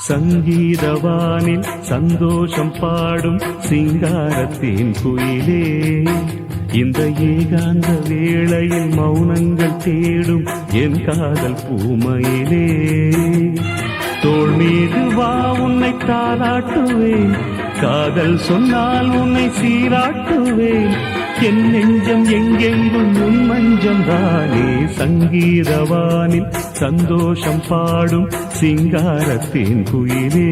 சங்கீதவானில் சந்தோஷம் பாடும் சிங்காரத்தின் குயிலே, இந்த ஏகாந்த வேளையில் மௌனங்கள் தேடும் என் காதல் பூமையிலே. தோள் மீது வா உன்னை தாலாட்டுவேன், காதல் சொன்னால் உன்னை சீராட்டுவேன். என் நெஞ்சம் எங்கெங்கும் உன் மஞ்சம் தானே. சங்கீதவானில் சந்தோஷம் பாடும் சிங்காரத்தின் குயிலே,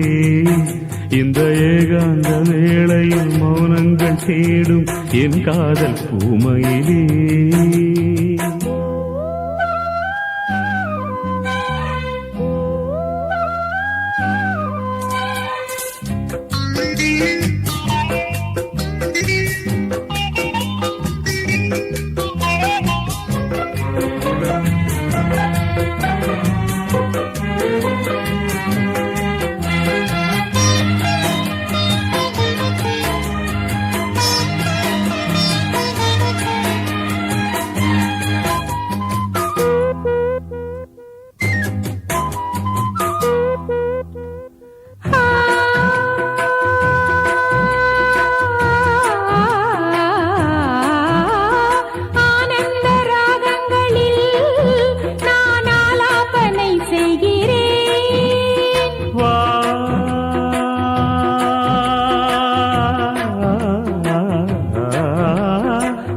இந்த ஏகாந்த வேளையில் மௌனங்கள் தேடும் என் காதல் பூமையிலே.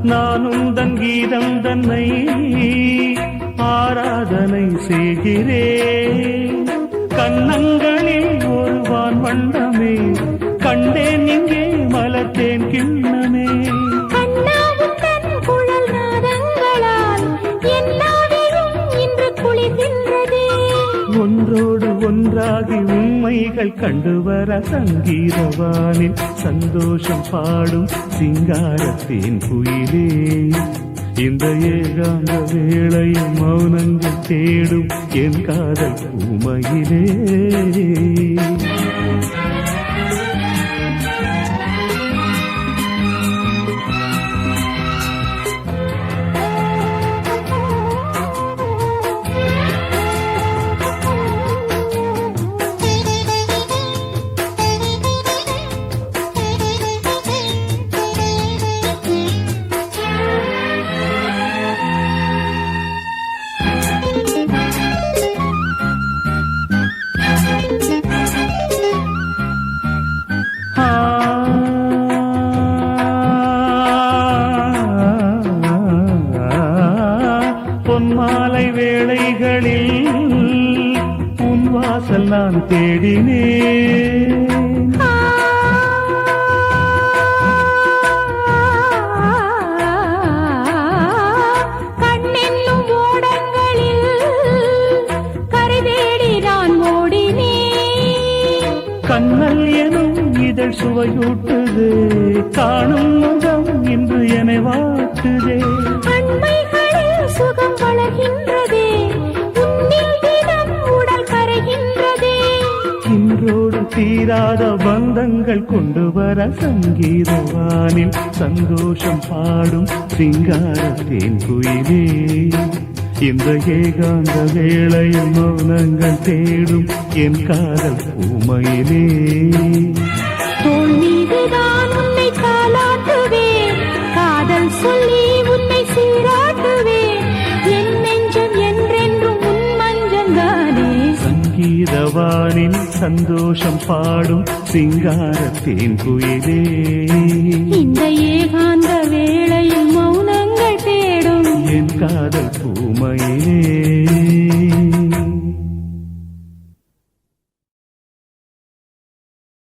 நானும் தன் கீதம் தன்னை ஆராதனை செய்கிறேன். கண்ணங்களில் ஒரு வான் வண்ணமே கண்டேன், இங்கே மலர்த்தேன் கிண்ணமே. கண்ணாவும் தன் குழல் நாதங்களால் எல்லாவிலும் இன்று குளிர்கின்றதே. ஒன்றோடு ஒன்றாகி உண்மைகள் கண்டுவர சங்கீதவானில் சந்தோஷம் பாடும் சிங்காரத்தின் குயிலே, இந்த ஏகாந்த வேளையில் மௌனங்கள் தேடும் என் காதல் பூமையிலே. பொன்மாலை வேளைகளில் உன் வாசல் நான் தேடினேன். கண்ணென்னும் ஓடங்களில் கரை தேடி நான் ஓடினேன். கண்ணல் எனும் இதழ் சுவையூட்டுது, காணும் முகம் இன்று என்னை வாட்டுதே. அண்மைகளில் சுகம் வளர்கின்றதே, உன்னில் தினம் உடல் கரைகின்றதே. இன்றோடு தீராத பந்தங்கள் கொண்டு வர சங்கீதவானில் சந்தோஷம் பாடும் சிங்காரத்தின் குயிலே, இந்த ஏகாந்த வேளையில் மௌனங்கள் தேடும் என் காதல் பூமையிலே. தோள் மீதுதான் உன்னை காலாட்டுவேன், காதல் சொல்லி உன்னை சீராட்டுவேன். என் நெஞ்சம் என்றென்றும் உன் மஞ்சந்தானே. சங்கீதவானில் சந்தோஷம் பாடும் சிங்காரத்தின் குயிலே, இந்த